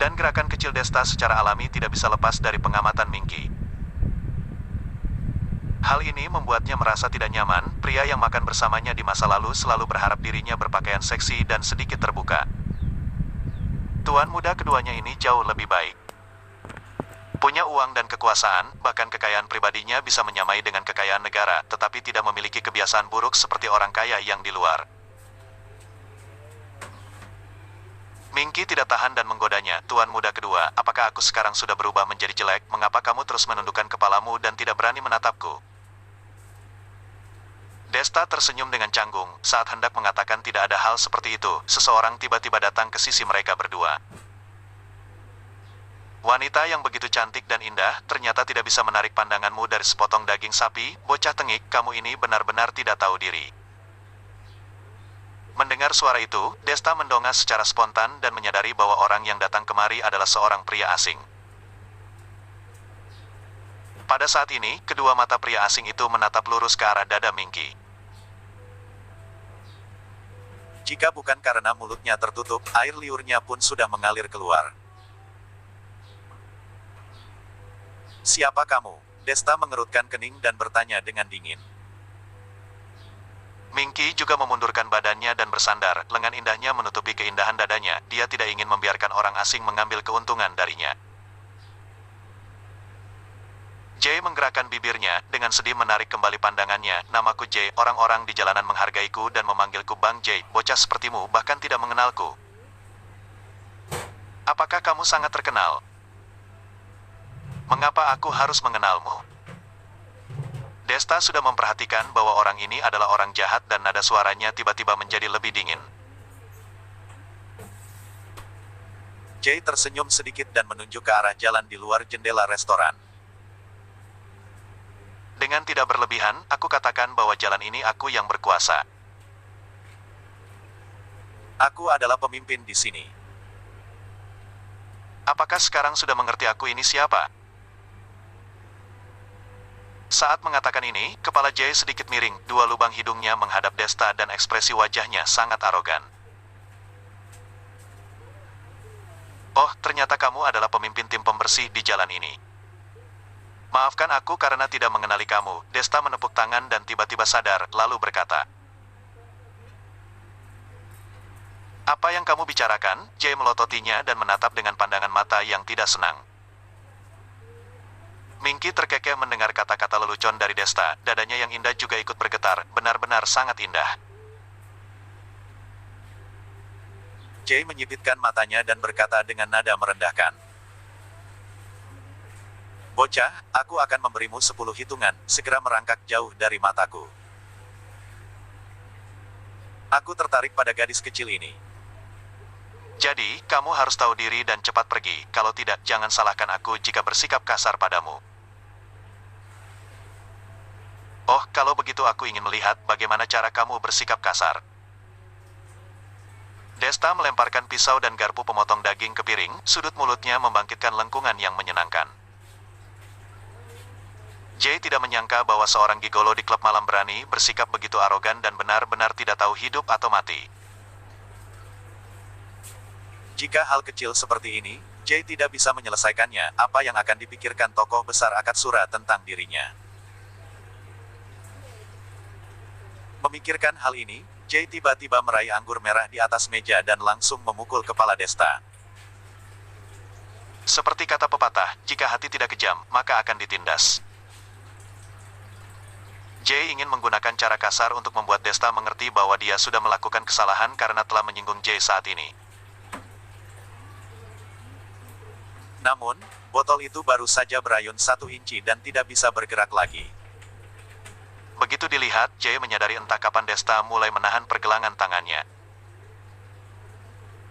Dan gerakan kecil Desta secara alami tidak bisa lepas dari pengamatan Minky. Hal ini membuatnya merasa tidak nyaman. Pria yang makan bersamanya di masa lalu selalu berharap dirinya berpakaian seksi dan sedikit terbuka. Tuan muda keduanya ini jauh lebih baik. Punya uang dan kekuasaan, bahkan kekayaan pribadinya bisa menyamai dengan kekayaan negara, tetapi tidak memiliki kebiasaan buruk seperti orang kaya yang di luar. Minky tidak tahan dan menggodanya. Tuan muda kedua, apakah aku sekarang sudah berubah menjadi jelek? Mengapa kamu terus menundukkan kepalamu dan tidak berani menatapku? Desta tersenyum dengan canggung. Saat hendak mengatakan tidak ada hal seperti itu, seseorang tiba-tiba datang ke sisi mereka berdua. Wanita yang begitu cantik dan indah, ternyata tidak bisa menarik pandanganmu dari sepotong daging sapi. Bocah tengik, kamu ini benar-benar tidak tahu diri. Mendengar suara itu, Desta mendongak secara spontan dan menyadari bahwa orang yang datang kemari adalah seorang pria asing. Pada saat ini, kedua mata pria asing itu menatap lurus ke arah dada Minky. Jika bukan karena mulutnya tertutup, air liurnya pun sudah mengalir keluar. Siapa kamu? Desta mengerutkan kening dan bertanya dengan dingin. Minky juga memundurkan badannya dan bersandar, lengan indahnya menutupi keindahan dadanya. Dia tidak ingin membiarkan orang asing mengambil keuntungan darinya. Jay menggerakkan bibirnya, dengan sedih menarik kembali pandangannya. Namaku Jay, orang-orang di jalanan menghargaiku dan memanggilku Bang Jay. Bocah sepertimu bahkan tidak mengenalku. Apakah kamu sangat terkenal? Mengapa aku harus mengenalmu? Desta sudah memperhatikan bahwa orang ini adalah orang jahat dan nada suaranya tiba-tiba menjadi lebih dingin. Jay tersenyum sedikit dan menunjuk ke arah jalan di luar jendela restoran. Dengan tidak berlebihan, aku katakan bahwa jalan ini aku yang berkuasa. Aku adalah pemimpin di sini. Apakah sekarang sudah mengerti aku ini siapa? Saat mengatakan ini, kepala Jay sedikit miring, dua lubang hidungnya menghadap Desta dan ekspresi wajahnya sangat arogan. Oh, ternyata kamu adalah pemimpin tim pembersih di jalan ini. Maafkan aku karena tidak mengenali kamu. Desta menepuk tangan dan tiba-tiba sadar, lalu berkata. Apa yang kamu bicarakan? Jay melototinya dan menatap dengan pandangan mata yang tidak senang. Minky terkekeh mendengar kata-kata lelucon dari Desta. Dadanya yang indah juga ikut bergetar, benar-benar sangat indah. Jay menyipitkan matanya dan berkata dengan nada merendahkan. Bocah, aku akan memberimu 10 hitungan, segera merangkak jauh dari mataku. Aku tertarik pada gadis kecil ini. Jadi, kamu harus tahu diri dan cepat pergi, kalau tidak, jangan salahkan aku jika bersikap kasar padamu. Oh, kalau begitu aku ingin melihat bagaimana cara kamu bersikap kasar. Desta melemparkan pisau dan garpu pemotong daging ke piring, sudut mulutnya membangkitkan lengkungan yang menyenangkan. Jay tidak menyangka bahwa seorang gigolo di klub malam berani bersikap begitu arogan dan benar-benar tidak tahu hidup atau mati. Jika hal kecil seperti ini, Jay tidak bisa menyelesaikannya, apa yang akan dipikirkan tokoh besar Akatsura tentang dirinya? Memikirkan hal ini, Jay tiba-tiba meraih anggur merah di atas meja dan langsung memukul kepala Desta. Seperti kata pepatah, jika hati tidak kejam, maka akan ditindas. Jay ingin menggunakan cara kasar untuk membuat Desta mengerti bahwa dia sudah melakukan kesalahan karena telah menyinggung Jay saat ini. Namun, botol itu baru saja berayun 1 inci dan tidak bisa bergerak lagi. Begitu dilihat, Jay menyadari entah kapan Desta mulai menahan pergelangan tangannya.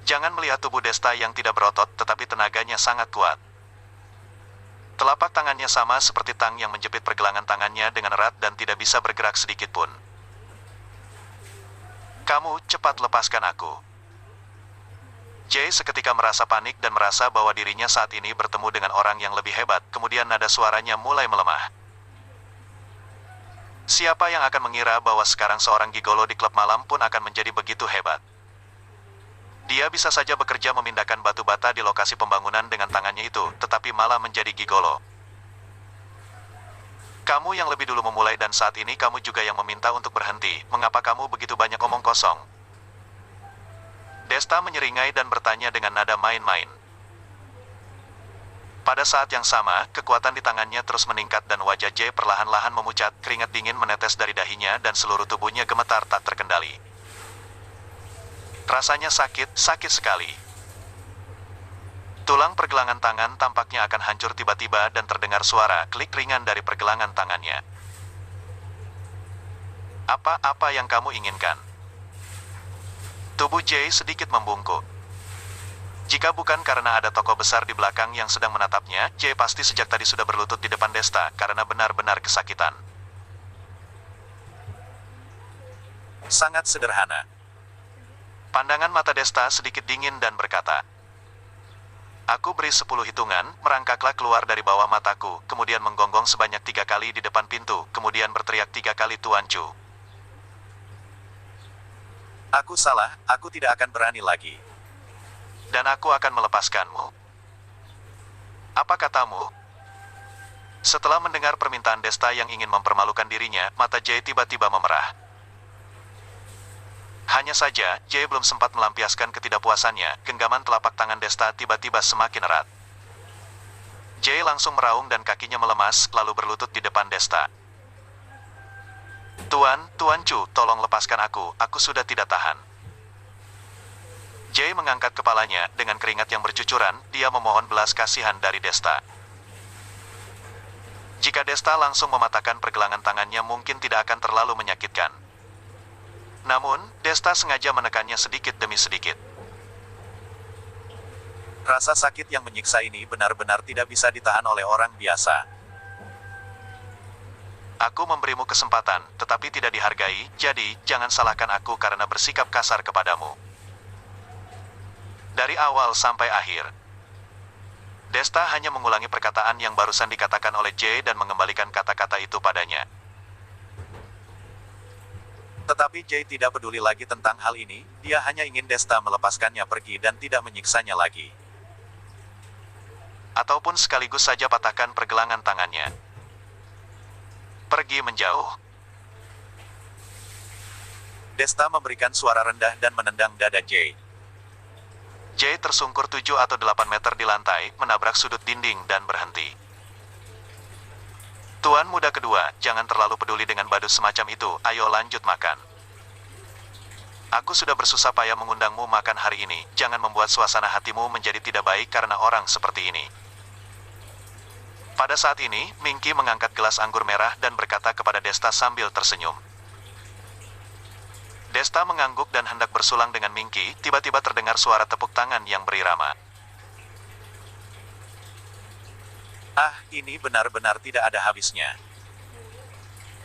Jangan melihat tubuh Desta yang tidak berotot, tetapi tenaganya sangat kuat. Telapak tangannya sama seperti tang yang menjepit pergelangan tangannya dengan erat dan tidak bisa bergerak sedikit pun. Kamu, cepat lepaskan aku. Jay seketika merasa panik dan merasa bahwa dirinya saat ini bertemu dengan orang yang lebih hebat, kemudian nada suaranya mulai melemah. Siapa yang akan mengira bahwa sekarang seorang gigolo di klub malam pun akan menjadi begitu hebat? Dia bisa saja bekerja memindahkan batu bata di lokasi pembangunan dengan tangannya itu, tetapi malah menjadi gigolo. Kamu yang lebih dulu memulai dan saat ini kamu juga yang meminta untuk berhenti. Mengapa kamu begitu banyak omong kosong? Desta menyeringai dan bertanya dengan nada main-main. Pada saat yang sama, kekuatan di tangannya terus meningkat dan wajah Jay perlahan-lahan memucat, keringat dingin menetes dari dahinya dan seluruh tubuhnya gemetar tak terkendali. Rasanya sakit sekali. Tulang pergelangan tangan tampaknya akan hancur tiba-tiba dan terdengar suara klik ringan dari pergelangan tangannya. Apa yang kamu inginkan? Tubuh Jay sedikit membungkuk. Jika bukan karena ada tokoh besar di belakang yang sedang menatapnya, Jay pasti sejak tadi sudah berlutut di depan Desta karena benar-benar kesakitan. Sangat sederhana. Pandangan mata Desta sedikit dingin dan berkata, "Aku beri 10 hitungan, merangkaklah keluar dari bawah mataku, kemudian menggonggong sebanyak 3 kali di depan pintu, kemudian berteriak 3 kali Tuan Chu." Aku salah, aku tidak akan berani lagi. Dan aku akan melepaskanmu. Apa katamu? Setelah mendengar permintaan Desta yang ingin mempermalukan dirinya, mata Jay tiba-tiba memerah. Hanya saja, Jay belum sempat melampiaskan ketidakpuasannya, genggaman telapak tangan Desta tiba-tiba semakin erat. Jay langsung meraung dan kakinya melemas, lalu berlutut di depan Desta. Tuan Chu, tolong lepaskan aku sudah tidak tahan." Jay mengangkat kepalanya, dengan keringat yang bercucuran, dia memohon belas kasihan dari Desta. Jika Desta langsung mematahkan pergelangan tangannya mungkin tidak akan terlalu menyakitkan. Namun, Desta sengaja menekannya sedikit demi sedikit. Rasa sakit yang menyiksa ini benar-benar tidak bisa ditahan oleh orang biasa. Aku memberimu kesempatan, tetapi tidak dihargai, jadi, jangan salahkan aku karena bersikap kasar kepadamu. Dari awal sampai akhir, Desta hanya mengulangi perkataan yang barusan dikatakan oleh Jay dan mengembalikan kata-kata itu padanya. Tetapi Jay tidak peduli lagi tentang hal ini, dia hanya ingin Desta melepaskannya pergi dan tidak menyiksanya lagi. Ataupun sekaligus saja patahkan pergelangan tangannya. Pergi menjauh. Desta memberikan suara rendah dan menendang dada Jay. Jay tersungkur 7 atau 8 meter di lantai, menabrak sudut dinding dan berhenti. Tuan muda kedua, jangan terlalu peduli dengan badut semacam itu, ayo lanjut makan. Aku sudah bersusah payah mengundangmu makan hari ini, jangan membuat suasana hatimu menjadi tidak baik karena orang seperti ini. Pada saat ini, Minky mengangkat gelas anggur merah dan berkata kepada Desta sambil tersenyum. Desta mengangguk dan hendak bersulang dengan Minky, tiba-tiba terdengar suara tepuk tangan yang berirama. Ini benar-benar tidak ada habisnya.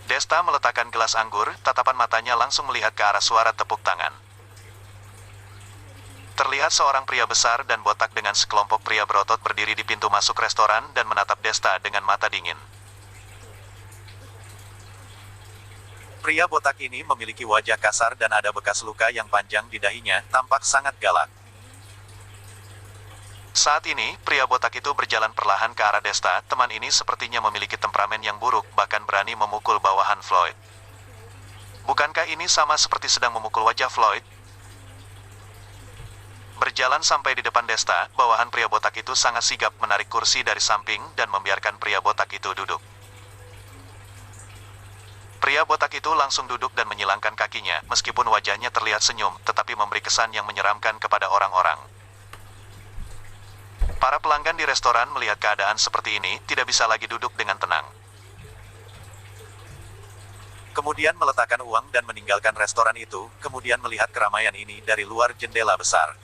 Desta meletakkan gelas anggur, tatapan matanya langsung melihat ke arah suara tepuk tangan. Terlihat seorang pria besar dan botak dengan sekelompok pria berotot berdiri di pintu masuk restoran dan menatap Desta dengan mata dingin. Pria botak ini memiliki wajah kasar dan ada bekas luka yang panjang di dahinya, tampak sangat galak. Saat ini, pria botak itu berjalan perlahan ke arah Desta, teman ini sepertinya memiliki temperamen yang buruk, bahkan berani memukul bawahan Floyd. Bukankah ini sama seperti sedang memukul wajah Floyd? Berjalan sampai di depan Desta, bawahan pria botak itu sangat sigap menarik kursi dari samping dan membiarkan pria botak itu duduk. Pria botak itu langsung duduk dan menyilangkan kakinya, meskipun wajahnya terlihat senyum, tetapi memberi kesan yang menyeramkan kepada orang-orang. Para pelanggan di restoran melihat keadaan seperti ini, tidak bisa lagi duduk dengan tenang. Kemudian meletakkan uang dan meninggalkan restoran itu, kemudian melihat keramaian ini dari luar jendela besar.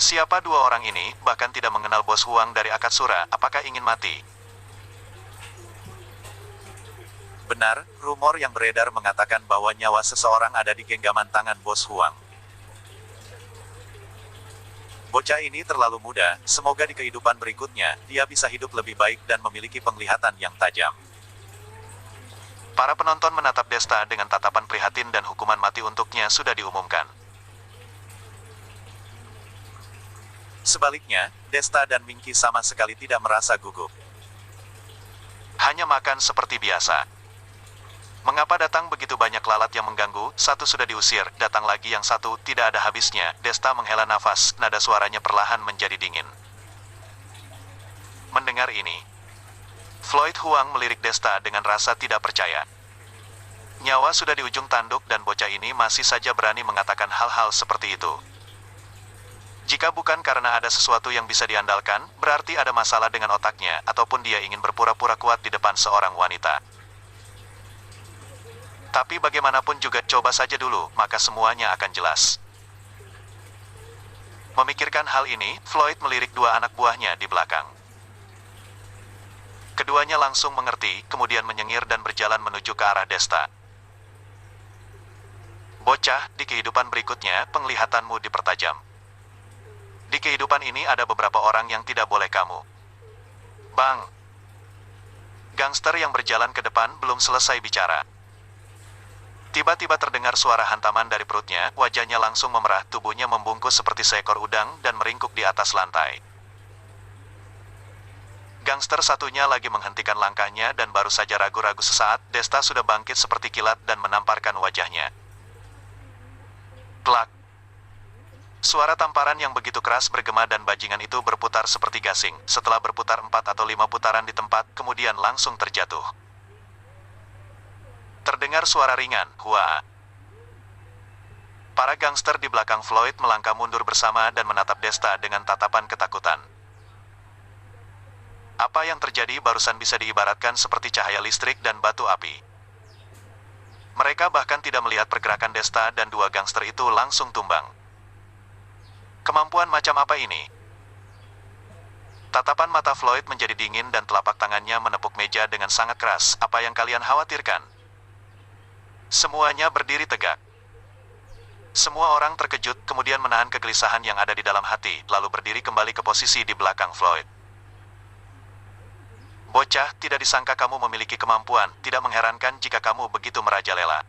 Siapa dua orang ini, bahkan tidak mengenal bos Huang dari Akatsura, apakah ingin mati? Benar, rumor yang beredar mengatakan bahwa nyawa seseorang ada di genggaman tangan bos Huang. Bocah ini terlalu muda, semoga di kehidupan berikutnya, dia bisa hidup lebih baik dan memiliki penglihatan yang tajam. Para penonton menatap Desta dengan tatapan prihatin dan hukuman mati untuknya sudah diumumkan. Sebaliknya, Desta dan Minky sama sekali tidak merasa gugup. Hanya makan seperti biasa. Mengapa datang begitu banyak lalat yang mengganggu? Satu sudah diusir, datang lagi yang satu, tidak ada habisnya. Desta menghela nafas, nada suaranya perlahan menjadi dingin. Mendengar ini, Floyd Huang melirik Desta dengan rasa tidak percaya. Nyawa sudah di ujung tanduk dan bocah ini masih saja berani mengatakan hal-hal seperti itu. Jika bukan karena ada sesuatu yang bisa diandalkan, berarti ada masalah dengan otaknya, ataupun dia ingin berpura-pura kuat di depan seorang wanita. Tapi bagaimanapun juga coba saja dulu, maka semuanya akan jelas. Memikirkan hal ini, Floyd melirik dua anak buahnya di belakang. Keduanya langsung mengerti, kemudian menyengir dan berjalan menuju ke arah Desta. Bocah, di kehidupan berikutnya, penglihatanmu dipertajam. Di kehidupan ini ada beberapa orang yang tidak boleh kamu. Bang! Gangster yang berjalan ke depan belum selesai bicara. Tiba-tiba terdengar suara hantaman dari perutnya, wajahnya langsung memerah, tubuhnya membungkus seperti seekor udang dan meringkuk di atas lantai. Gangster satunya lagi menghentikan langkahnya dan baru saja ragu-ragu sesaat, Desta sudah bangkit seperti kilat dan menamparkan wajahnya. Plak! Suara tamparan yang begitu keras bergema dan bajingan itu berputar seperti gasing. Setelah berputar 4 atau 5 putaran di tempat, kemudian langsung terjatuh. Terdengar suara ringan, hua. Para gangster di belakang Floyd melangkah mundur bersama dan menatap Desta dengan tatapan ketakutan. Apa yang terjadi barusan bisa diibaratkan seperti cahaya listrik dan batu api. Mereka bahkan tidak melihat pergerakan Desta dan dua gangster itu langsung tumbang. Kemampuan macam apa ini? Tatapan mata Floyd menjadi dingin dan telapak tangannya menepuk meja dengan sangat keras. Apa yang kalian khawatirkan? Semuanya berdiri tegak. Semua orang terkejut, kemudian menahan kegelisahan yang ada di dalam hati, lalu berdiri kembali ke posisi di belakang Floyd. Bocah, tidak disangka kamu memiliki kemampuan, tidak mengherankan jika kamu begitu merajalela.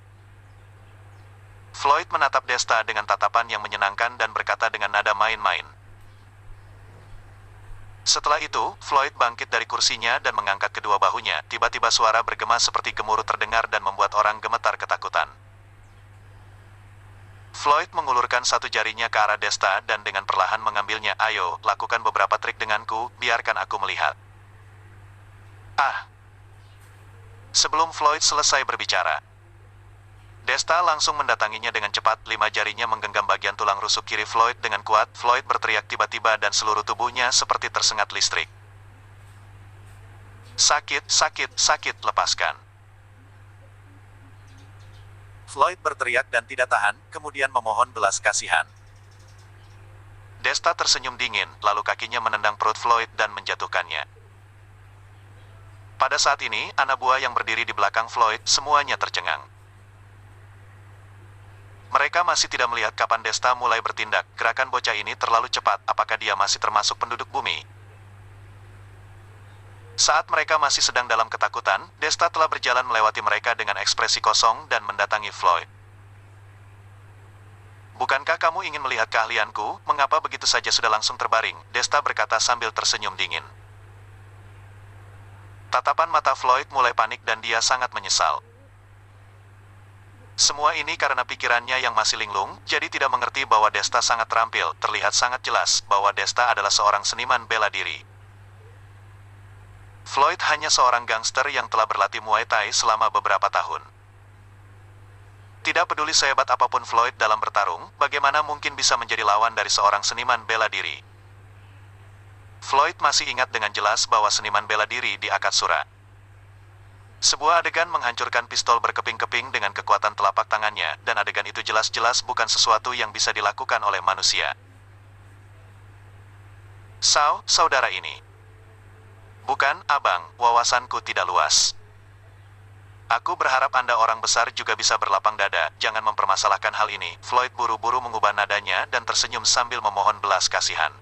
Floyd menatap Desta dengan tatapan yang menyenangkan dan berkata dengan nada main-main. Setelah itu, Floyd bangkit dari kursinya dan mengangkat kedua bahunya. Tiba-tiba suara bergema seperti gemuruh terdengar dan membuat orang gemetar ketakutan. Floyd mengulurkan satu jarinya ke arah Desta dan dengan perlahan mengambilnya. Ayo, lakukan beberapa trik denganku, biarkan aku melihat. Ah! Sebelum Floyd selesai berbicara, Desta langsung mendatanginya dengan cepat, 5 jarinya menggenggam bagian tulang rusuk kiri Floyd dengan kuat. Floyd berteriak tiba-tiba dan seluruh tubuhnya seperti tersengat listrik. Sakit, sakit, sakit, lepaskan. Floyd berteriak dan tidak tahan, kemudian memohon belas kasihan. Desta tersenyum dingin, lalu kakinya menendang perut Floyd dan menjatuhkannya. Pada saat ini, anak buah yang berdiri di belakang Floyd, semuanya tercengang. Mereka masih tidak melihat kapan Desta mulai bertindak. Gerakan bocah ini terlalu cepat, apakah dia masih termasuk penduduk bumi? Saat mereka masih sedang dalam ketakutan, Desta telah berjalan melewati mereka dengan ekspresi kosong dan mendatangi Floyd. Bukankah kamu ingin melihat keahlianku? Mengapa begitu saja sudah langsung terbaring? Desta berkata sambil tersenyum dingin. Tatapan mata Floyd mulai panik dan dia sangat menyesal. Semua ini karena pikirannya yang masih linglung, jadi tidak mengerti bahwa Desta sangat terampil. Terlihat sangat jelas bahwa Desta adalah seorang seniman bela diri. Floyd hanya seorang gangster yang telah berlatih Muay Thai selama beberapa tahun. Tidak peduli sehebat apapun Floyd dalam bertarung, bagaimana mungkin bisa menjadi lawan dari seorang seniman bela diri? Floyd masih ingat dengan jelas bahwa seniman bela diri di Akatsura. Sebuah adegan menghancurkan pistol berkeping-keping dengan kekuatan telapak tangannya, dan adegan itu jelas-jelas bukan sesuatu yang bisa dilakukan oleh manusia. Saudara ini. Bukan, abang, wawasanku tidak luas. Aku berharap Anda orang besar juga bisa berlapang dada, jangan mempermasalahkan hal ini. Floyd buru-buru mengubah nadanya dan tersenyum sambil memohon belas kasihan.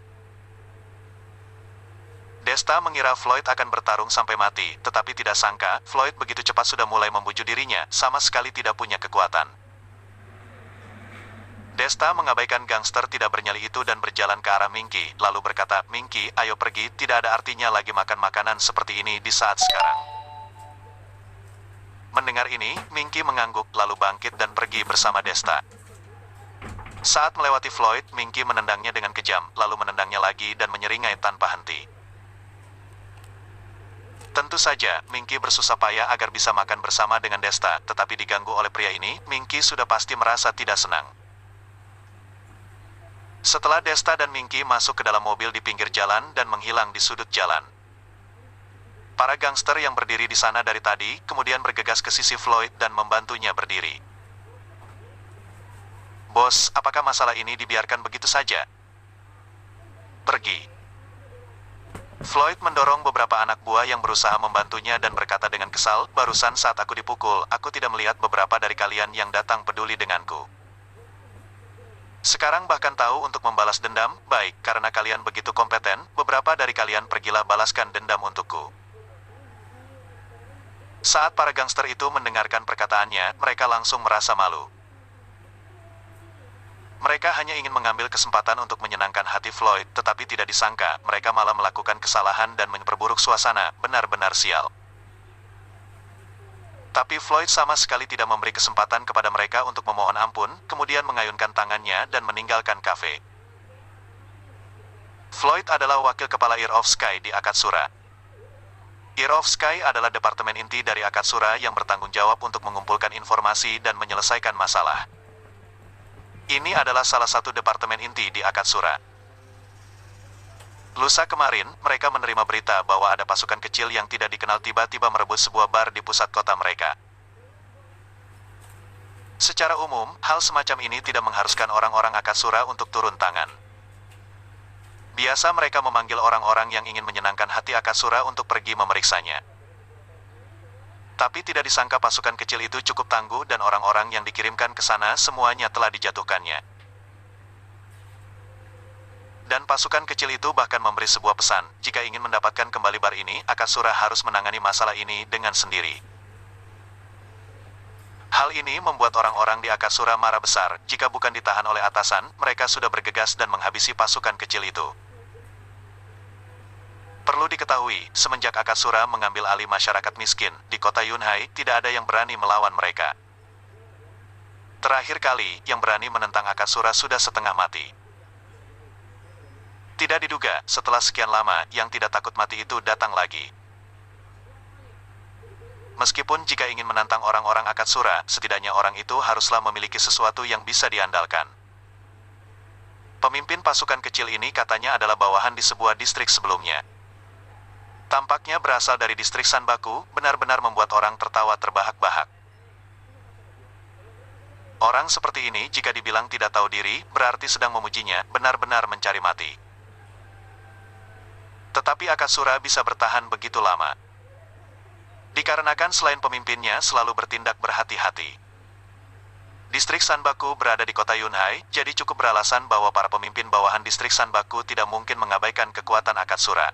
Desta mengira Floyd akan bertarung sampai mati, tetapi tidak sangka, Floyd begitu cepat sudah mulai membujuk dirinya, sama sekali tidak punya kekuatan. Desta mengabaikan gangster tidak bernyali itu dan berjalan ke arah Minky, lalu berkata, "Minky, ayo pergi, tidak ada artinya lagi makan makanan seperti ini di saat sekarang." Mendengar ini, Minky mengangguk, lalu bangkit dan pergi bersama Desta. Saat melewati Floyd, Minky menendangnya dengan kejam, lalu menendangnya lagi dan menyeringai tanpa henti. Tentu saja, Minky bersusah payah agar bisa makan bersama dengan Desta, tetapi diganggu oleh pria ini, Minky sudah pasti merasa tidak senang. Setelah Desta dan Minky masuk ke dalam mobil di pinggir jalan dan menghilang di sudut jalan, para gangster yang berdiri di sana dari tadi, kemudian bergegas ke sisi Floyd dan membantunya berdiri. "Bos, apakah masalah ini dibiarkan begitu saja? Pergi." Floyd mendorong beberapa anak buah yang berusaha membantunya dan berkata dengan kesal, "Barusan saat aku dipukul, aku tidak melihat beberapa dari kalian yang datang peduli denganku. Sekarang bahkan tahu untuk membalas dendam, baik, karena kalian begitu kompeten, beberapa dari kalian pergilah balaskan dendam untukku." Saat para gangster itu mendengarkan perkataannya, mereka langsung merasa malu. Mereka hanya ingin mengambil kesempatan untuk menyenangkan hati Floyd, tetapi tidak disangka, mereka malah melakukan kesalahan dan memperburuk suasana, benar-benar sial. Tapi Floyd sama sekali tidak memberi kesempatan kepada mereka untuk memohon ampun, kemudian mengayunkan tangannya dan meninggalkan kafe. Floyd adalah wakil kepala Ear of Sky di Akatsura. Ear of Sky adalah departemen inti dari Akatsura yang bertanggung jawab untuk mengumpulkan informasi dan menyelesaikan masalah. Ini adalah salah satu departemen inti di Akatsura. Lusa kemarin, mereka menerima berita bahwa ada pasukan kecil yang tidak dikenal tiba-tiba merebut sebuah bar di pusat kota mereka. Secara umum, hal semacam ini tidak mengharuskan orang-orang Akatsura untuk turun tangan. Biasa mereka memanggil orang-orang yang ingin menyenangkan hati Akatsura untuk pergi memeriksanya. Tapi tidak disangka pasukan kecil itu cukup tangguh dan orang-orang yang dikirimkan ke sana semuanya telah dijatuhkannya. Dan pasukan kecil itu bahkan memberi sebuah pesan, jika ingin mendapatkan kembali bar ini, Akatsura harus menangani masalah ini dengan sendiri. Hal ini membuat orang-orang di Akatsura marah besar, jika bukan ditahan oleh atasan, mereka sudah bergegas dan menghabisi pasukan kecil itu. Perlu diketahui, semenjak Akatsura mengambil alih masyarakat miskin, di kota Yunhai, tidak ada yang berani melawan mereka. Terakhir kali, yang berani menentang Akatsura sudah setengah mati. Tidak diduga, setelah sekian lama, yang tidak takut mati itu datang lagi. Meskipun jika ingin menantang orang-orang Akatsura, setidaknya orang itu haruslah memiliki sesuatu yang bisa diandalkan. Pemimpin pasukan kecil ini katanya adalah bawahan di sebuah distrik sebelumnya. Tampaknya berasal dari distrik Sanbaku, benar-benar membuat orang tertawa terbahak-bahak. Orang seperti ini jika dibilang tidak tahu diri, berarti sedang memujinya, benar-benar mencari mati. Tetapi Akatsura bisa bertahan begitu lama dikarenakan selain pemimpinnya selalu bertindak berhati-hati. Distrik Sanbaku berada di kota Yunhai, jadi cukup beralasan bahwa para pemimpin bawahan distrik Sanbaku tidak mungkin mengabaikan kekuatan Akatsura.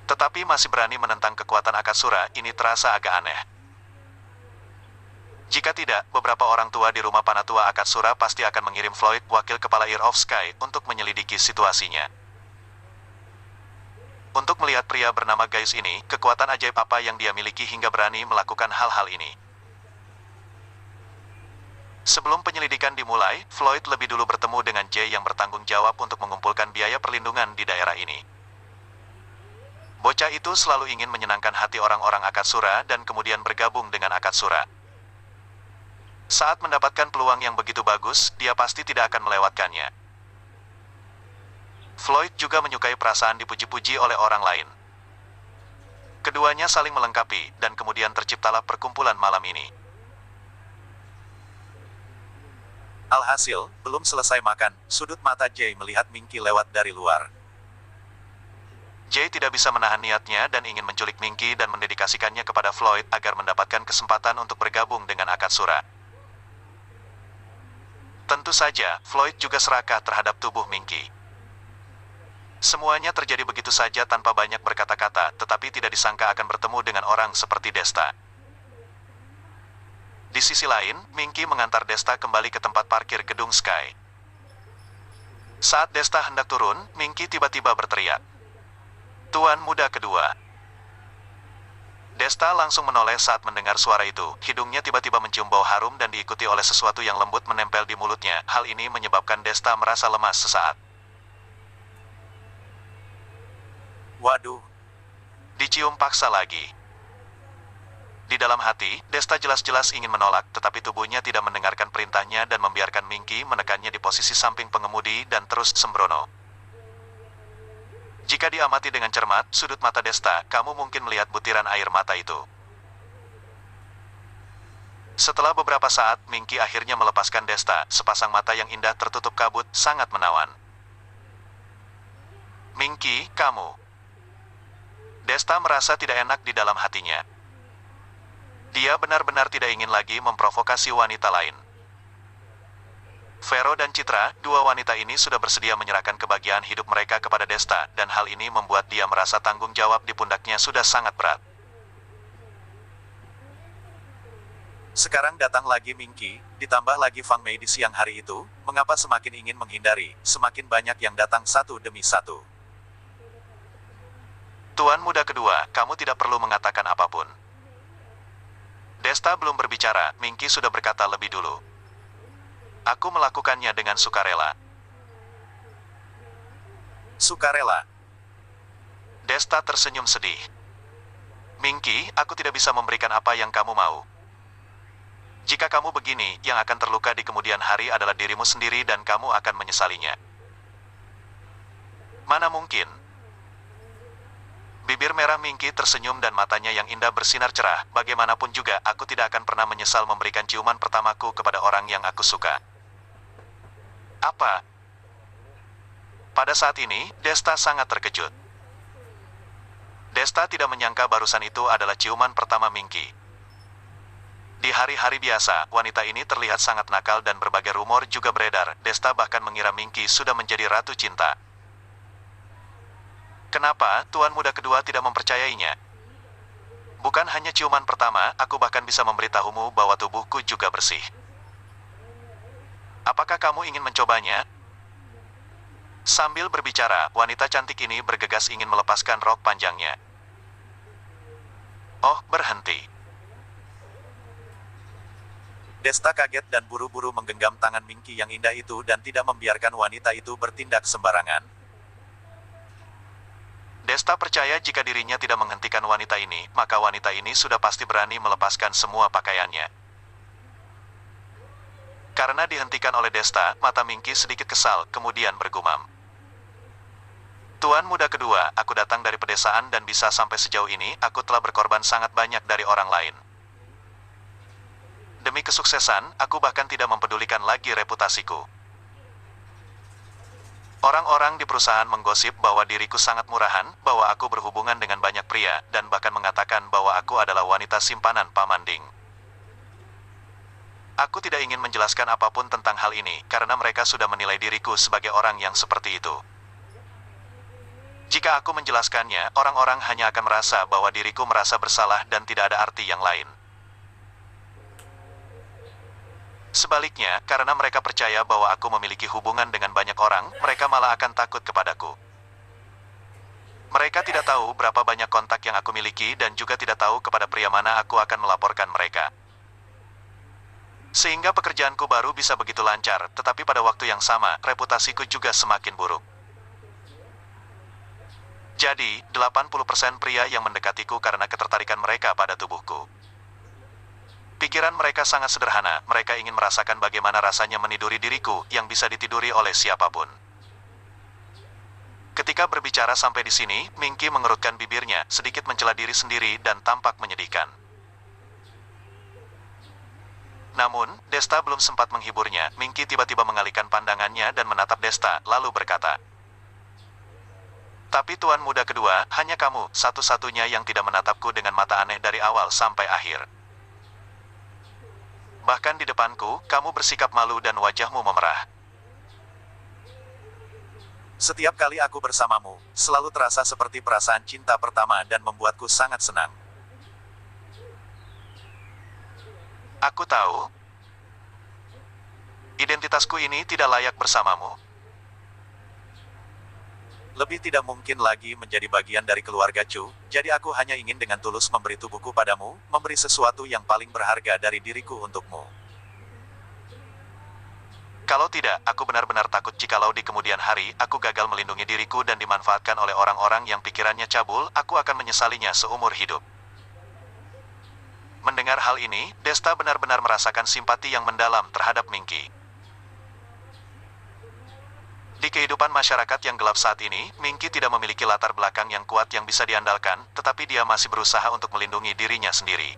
Tetapi masih berani menentang kekuatan Akatsura, ini terasa agak aneh. Jika tidak, beberapa orang tua di rumah Panatua Akatsura pasti akan mengirim Floyd, wakil kepala Ear of Sky, untuk menyelidiki situasinya. Untuk melihat pria bernama Gaius ini, kekuatan ajaib apa yang dia miliki hingga berani melakukan hal-hal ini. Sebelum penyelidikan dimulai, Floyd lebih dulu bertemu dengan Jay yang bertanggung jawab untuk mengumpulkan biaya perlindungan di daerah ini. Bocah itu selalu ingin menyenangkan hati orang-orang Akatsura dan kemudian bergabung dengan Akatsura. Saat mendapatkan peluang yang begitu bagus, dia pasti tidak akan melewatkannya. Floyd juga menyukai perasaan dipuji-puji oleh orang lain. Keduanya saling melengkapi, dan kemudian terciptalah perkumpulan malam ini. Alhasil, belum selesai makan, sudut mata Jay melihat Minky lewat dari luar. Jay tidak bisa menahan niatnya dan ingin menculik Minky dan mendedikasikannya kepada Floyd agar mendapatkan kesempatan untuk bergabung dengan Akatsura. Tentu saja, Floyd juga serakah terhadap tubuh Minky. Semuanya terjadi begitu saja tanpa banyak berkata-kata, tetapi tidak disangka akan bertemu dengan orang seperti Desta. Di sisi lain, Minky mengantar Desta kembali ke tempat parkir gedung Sky. Saat Desta hendak turun, Minky tiba-tiba berteriak, "Tuan muda kedua." Desta langsung menoleh saat mendengar suara itu. Hidungnya tiba-tiba mencium bau harum dan diikuti oleh sesuatu yang lembut menempel di mulutnya. Hal ini menyebabkan Desta merasa lemas sesaat. Waduh. Dicium paksa lagi. Di dalam hati, Desta jelas-jelas ingin menolak, tetapi tubuhnya tidak mendengarkan perintahnya dan membiarkan Minky menekannya di posisi samping pengemudi dan terus sembrono. Jika diamati dengan cermat, sudut mata Desta, kamu mungkin melihat butiran air mata itu. Setelah beberapa saat, Minky akhirnya melepaskan Desta, sepasang mata yang indah tertutup kabut, sangat menawan. "Minky, kamu." Desta merasa tidak enak di dalam hatinya. Dia benar-benar tidak ingin lagi memprovokasi wanita lain. Vero dan Citra, dua wanita ini sudah bersedia menyerahkan kebahagiaan hidup mereka kepada Desta, dan hal ini membuat dia merasa tanggung jawab di pundaknya sudah sangat berat. Sekarang datang lagi Minky, ditambah lagi Fang Mei di siang hari itu, mengapa semakin ingin menghindari, semakin banyak yang datang satu demi satu. Tuan muda kedua, kamu tidak perlu mengatakan apapun. Desta belum berbicara, Minky sudah berkata lebih dulu. Aku melakukannya dengan sukarela. Sukarela? Desta tersenyum sedih. Minky, aku tidak bisa memberikan apa yang kamu mau. Jika kamu begini, yang akan terluka di kemudian hari adalah dirimu sendiri dan kamu akan menyesalinya. Mana mungkin? Bibir merah Minky tersenyum dan matanya yang indah bersinar cerah. Bagaimanapun juga, aku tidak akan pernah menyesal memberikan ciuman pertamaku kepada orang yang aku suka. Apa? Pada saat ini, Desta sangat terkejut. Desta tidak menyangka barusan itu adalah ciuman pertama Minky. Di hari-hari biasa, wanita ini terlihat sangat nakal dan berbagai rumor juga beredar. Desta bahkan mengira Minky sudah menjadi ratu cinta. Kenapa tuan muda kedua tidak mempercayainya? Bukan hanya ciuman pertama, aku bahkan bisa memberitahumu bahwa tubuhku juga bersih. Apakah kamu ingin mencobanya? Sambil berbicara, wanita cantik ini bergegas ingin melepaskan rok panjangnya. Oh, berhenti. Desta kaget dan buru-buru menggenggam tangan Minky yang indah itu dan tidak membiarkan wanita itu bertindak sembarangan. Desta percaya jika dirinya tidak menghentikan wanita ini, maka wanita ini sudah pasti berani melepaskan semua pakaiannya. Karena dihentikan oleh Desta, mata Minky sedikit kesal, kemudian bergumam. Tuan muda kedua, aku datang dari pedesaan dan bisa sampai sejauh ini, aku telah berkorban sangat banyak dari orang lain. Demi kesuksesan, aku bahkan tidak mempedulikan lagi reputasiku. Orang-orang di perusahaan menggosip bahwa diriku sangat murahan, bahwa aku berhubungan dengan banyak pria, dan bahkan mengatakan bahwa aku adalah wanita simpanan Pak Manding. Aku tidak ingin menjelaskan apapun tentang hal ini, karena mereka sudah menilai diriku sebagai orang yang seperti itu. Jika aku menjelaskannya, orang-orang hanya akan merasa bahwa diriku merasa bersalah dan tidak ada arti yang lain. Sebaliknya, karena mereka percaya bahwa aku memiliki hubungan dengan banyak orang, mereka malah akan takut kepadaku. Mereka tidak tahu berapa banyak kontak yang aku miliki dan juga tidak tahu kepada pria mana aku akan melaporkan mereka. Sehingga pekerjaanku baru bisa begitu lancar, tetapi pada waktu yang sama, reputasiku juga semakin buruk. Jadi, 80% pria yang mendekatiku karena ketertarikan mereka pada tubuhku. Pikiran mereka sangat sederhana, mereka ingin merasakan bagaimana rasanya meniduri diriku, yang bisa ditiduri oleh siapapun. Ketika berbicara sampai di sini, Minky mengerutkan bibirnya, sedikit mencela diri sendiri dan tampak menyedihkan. Namun, Desta belum sempat menghiburnya, Minky tiba-tiba mengalihkan pandangannya dan menatap Desta, lalu berkata, "Tapi tuan muda kedua, hanya kamu, satu-satunya yang tidak menatapku dengan mata aneh dari awal sampai akhir. Bahkan di depanku, kamu bersikap malu dan wajahmu memerah. Setiap kali aku bersamamu, selalu terasa seperti perasaan cinta pertama dan membuatku sangat senang. Aku tahu. Identitasku ini tidak layak bersamamu. Lebih tidak mungkin lagi menjadi bagian dari keluarga Chu, jadi aku hanya ingin dengan tulus memberi tubuhku padamu, memberi sesuatu yang paling berharga dari diriku untukmu. Kalau tidak, aku benar-benar takut jikalau di kemudian hari, aku gagal melindungi diriku dan dimanfaatkan oleh orang-orang yang pikirannya cabul, aku akan menyesalinya seumur hidup. Mendengar hal ini, Desta benar-benar merasakan simpati yang mendalam terhadap Mingki. Di kehidupan masyarakat yang gelap saat ini, Mingki tidak memiliki latar belakang yang kuat yang bisa diandalkan, tetapi dia masih berusaha untuk melindungi dirinya sendiri.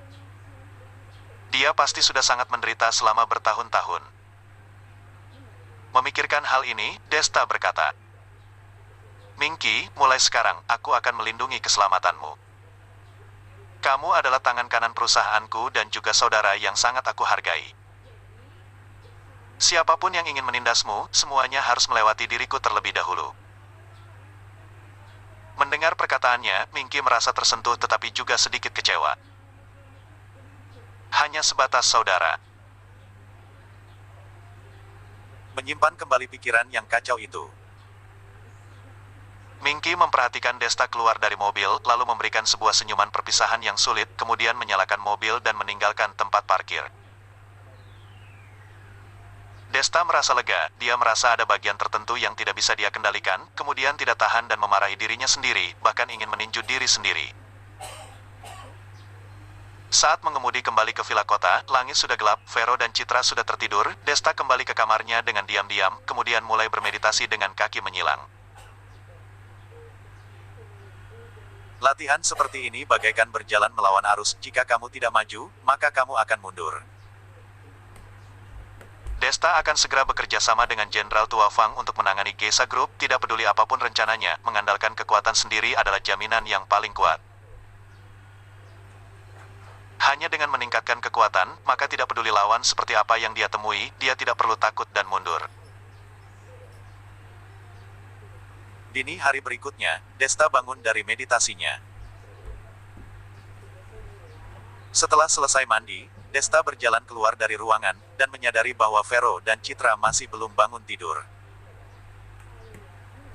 Dia pasti sudah sangat menderita selama bertahun-tahun. Memikirkan hal ini, Desta berkata, "Mingki, mulai sekarang, aku akan melindungi keselamatanmu. Kamu adalah tangan kanan perusahaanku dan juga saudara yang sangat aku hargai. Siapapun yang ingin menindasmu, semuanya harus melewati diriku terlebih dahulu." Mendengar perkataannya, Mingki merasa tersentuh tetapi juga sedikit kecewa. Hanya sebatas saudara. Menyimpan kembali pikiran yang kacau itu, Mingki memperhatikan Desta keluar dari mobil, lalu memberikan sebuah senyuman perpisahan yang sulit, kemudian menyalakan mobil dan meninggalkan tempat parkir. Desta merasa lega, dia merasa ada bagian tertentu yang tidak bisa dia kendalikan, kemudian tidak tahan dan memarahi dirinya sendiri, bahkan ingin meninju diri sendiri. Saat mengemudi kembali ke villa kota, langit sudah gelap, Vero dan Citra sudah tertidur, Desta kembali ke kamarnya dengan diam-diam, kemudian mulai bermeditasi dengan kaki menyilang. Latihan seperti ini bagaikan berjalan melawan arus, jika kamu tidak maju, maka kamu akan mundur. Desta akan segera bekerja sama dengan Jenderal Tua Fang untuk menangani Geisha Group, tidak peduli apapun rencananya, mengandalkan kekuatan sendiri adalah jaminan yang paling kuat. Hanya dengan meningkatkan kekuatan, maka tidak peduli lawan seperti apa yang dia temui, dia tidak perlu takut dan mundur. Dini hari berikutnya, Desta bangun dari meditasinya. Setelah selesai mandi, Desta berjalan keluar dari ruangan, dan menyadari bahwa Vero dan Citra masih belum bangun tidur.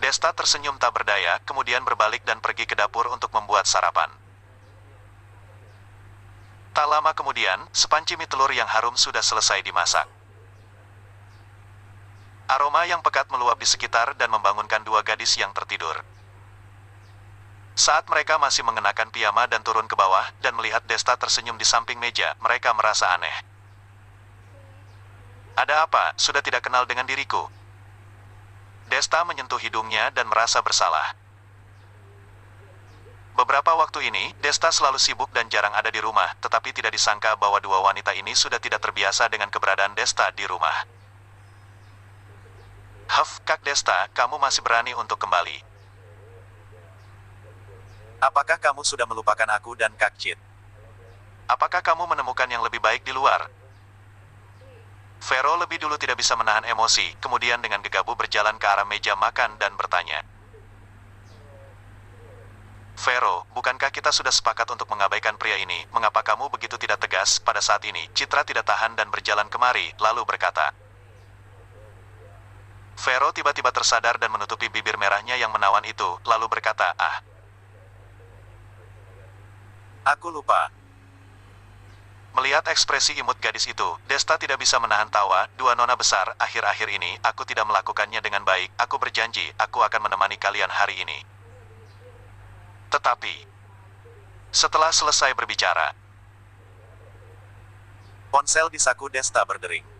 Desta tersenyum tak berdaya, kemudian berbalik dan pergi ke dapur untuk membuat sarapan. Tak lama kemudian, sepanci mie telur yang harum sudah selesai dimasak. Aroma yang pekat meluap di sekitar dan membangunkan dua gadis yang tertidur. Saat mereka masih mengenakan piyama dan turun ke bawah, dan melihat Desta tersenyum di samping meja, mereka merasa aneh. "Ada apa, sudah tidak kenal dengan diriku?" Desta menyentuh hidungnya dan merasa bersalah. Beberapa waktu ini, Desta selalu sibuk dan jarang ada di rumah, tetapi tidak disangka bahwa dua wanita ini sudah tidak terbiasa dengan keberadaan Desta di rumah. "Huff, Kak Desta, kamu masih berani untuk kembali. Apakah kamu sudah melupakan aku dan Kak Cit? Apakah kamu menemukan yang lebih baik di luar?" Vero lebih dulu tidak bisa menahan emosi, kemudian dengan gegabah berjalan ke arah meja makan dan bertanya. "Vero, bukankah kita sudah sepakat untuk mengabaikan pria ini? Mengapa kamu begitu tidak tegas?" Pada saat ini, Citra tidak tahan dan berjalan kemari, lalu berkata. Vero tiba-tiba tersadar dan menutupi bibir merahnya yang menawan itu, lalu berkata, "Aku lupa." Melihat ekspresi imut gadis itu, Desta tidak bisa menahan tawa. "Dua nona besar, akhir-akhir ini, aku tidak melakukannya dengan baik. Aku berjanji, aku akan menemani kalian hari ini." Tetapi, setelah selesai berbicara, ponsel di saku Desta berdering.